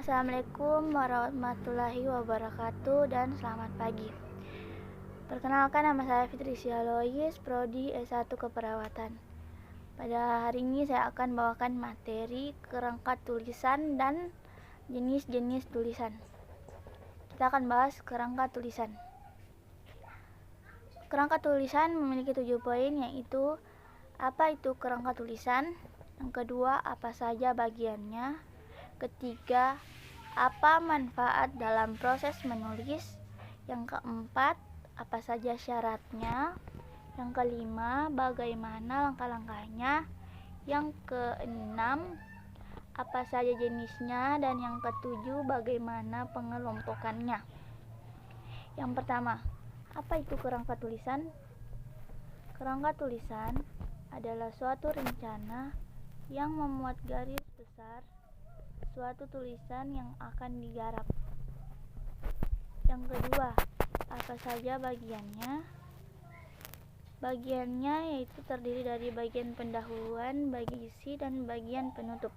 Assalamualaikum warahmatullahi wabarakatuh dan selamat pagi. Perkenalkan, nama saya Fitri Sialois, Prodi S1 Keperawatan. Pada hari ini saya akan bawakan materi kerangka tulisan dan jenis-jenis tulisan. Kita akan bahas kerangka tulisan. Kerangka tulisan memiliki 7 poin, yaitu apa itu kerangka tulisan, yang kedua apa saja bagiannya, ketiga apa manfaat dalam proses menulis, yang keempat apa saja syaratnya, yang kelima bagaimana langkah-langkahnya, yang keenam apa saja jenisnya, dan yang ketujuh bagaimana pengelompokannya. Yang pertama, apa itu kerangka tulisan? Kerangka tulisan adalah suatu rencana yang memuat garis besar suatu tulisan yang akan digarap. Yang kedua, apa saja bagiannya? Bagiannya yaitu terdiri dari bagian pendahuluan, bagian isi, dan bagian penutup.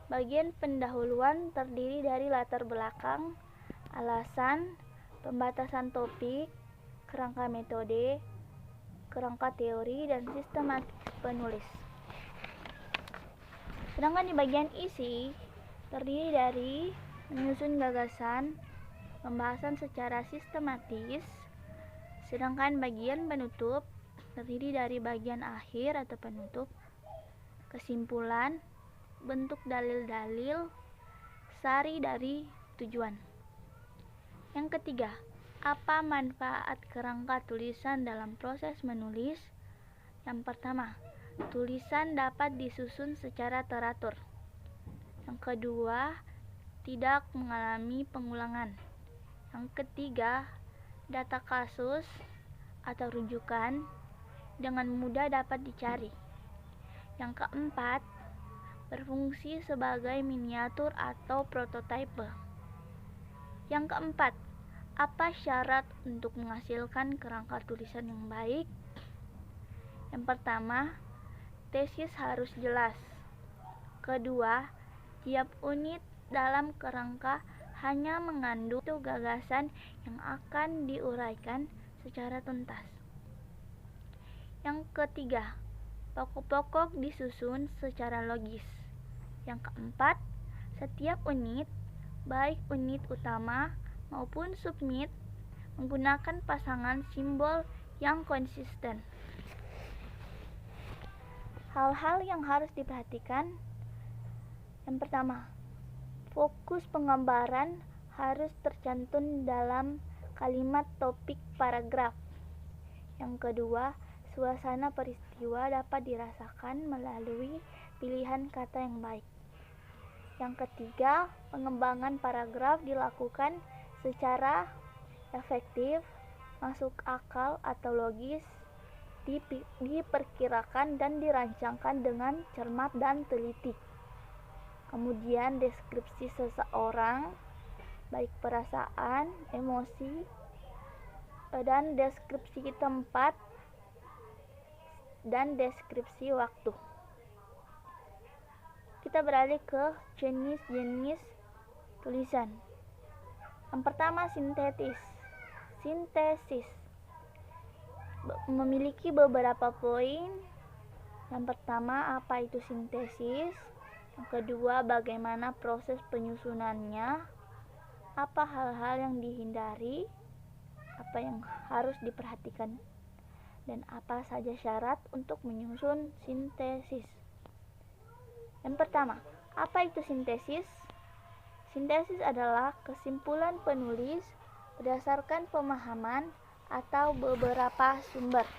Bagian pendahuluan terdiri dari latar belakang, alasan, pembatasan topik, kerangka metode, kerangka teori, dan sistematik penulis. Sedangkan di bagian isi terdiri dari menyusun gagasan, pembahasan secara sistematis. Sedangkan bagian penutup terdiri dari bagian akhir atau penutup, kesimpulan, bentuk dalil-dalil, sari dari tujuan. Yang ketiga, apa manfaat kerangka tulisan dalam proses menulis? Yang pertama, tulisan dapat disusun secara teratur. Yang kedua, tidak mengalami pengulangan. Yang ketiga, data kasus atau rujukan dengan mudah dapat dicari. Yang keempat, berfungsi sebagai miniatur atau prototipe. Yang keempat, apa syarat untuk menghasilkan kerangka tulisan yang baik? Yang pertama, tesis harus jelas. Kedua, tiap unit dalam kerangka hanya mengandung gagasan yang akan diuraikan secara tuntas. Yang ketiga, pokok-pokok disusun secara logis. Yang keempat, setiap unit, baik unit utama maupun subunit, menggunakan pasangan simbol yang konsisten. Hal-hal yang harus diperhatikan. Yang pertama, fokus penggambaran harus tercantum dalam kalimat topik paragraf. Yang kedua, suasana peristiwa dapat dirasakan melalui pilihan kata yang baik. Yang ketiga, pengembangan paragraf dilakukan secara efektif, masuk akal atau logis, diperkirakan dan dirancangkan dengan cermat dan teliti. Kemudian deskripsi seseorang, baik perasaan, emosi, dan deskripsi tempat dan deskripsi waktu. Kita beralih ke jenis-jenis tulisan. Yang pertama, sintesis memiliki beberapa poin. Yang pertama, apa itu sintesis? Yang kedua, bagaimana proses penyusunannya? Apa hal-hal yang dihindari? Apa yang harus diperhatikan? Dan apa saja syarat untuk menyusun sintesis? Yang pertama, apa itu sintesis? Sintesis adalah kesimpulan penulis berdasarkan pemahaman atau beberapa sumber.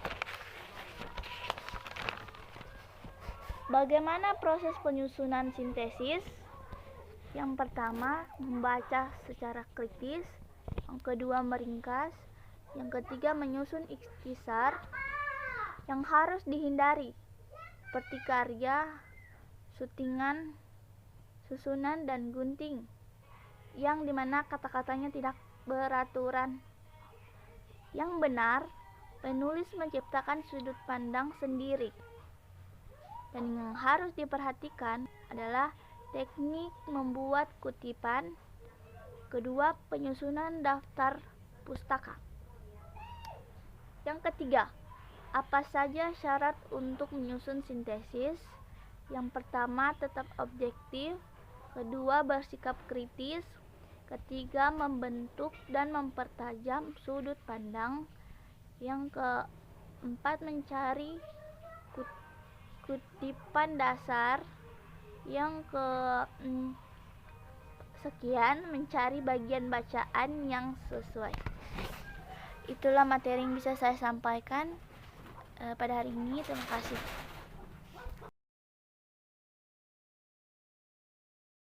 Bagaimana proses penyusunan sintesis? Yang pertama, membaca secara kritis. Yang kedua, meringkas. Yang ketiga, menyusun ikhtisar. Yang harus dihindari seperti karya, sutingan, susunan, dan gunting, yang dimana kata-katanya tidak beraturan. Yang benar, penulis menciptakan sudut pandang sendiri. Dan yang harus diperhatikan adalah teknik membuat kutipan. Kedua, penyusunan daftar pustaka. Yang ketiga, apa saja syarat untuk menyusun sintesis? Yang pertama, tetap objektif. Kedua, bersikap kritis. Ketiga, membentuk dan mempertajam sudut pandang. Yang keempat, mencari kutipan dasar. Yang sekian, mencari bagian bacaan yang sesuai. Itulah materi yang bisa saya sampaikan pada hari ini. Terima kasih.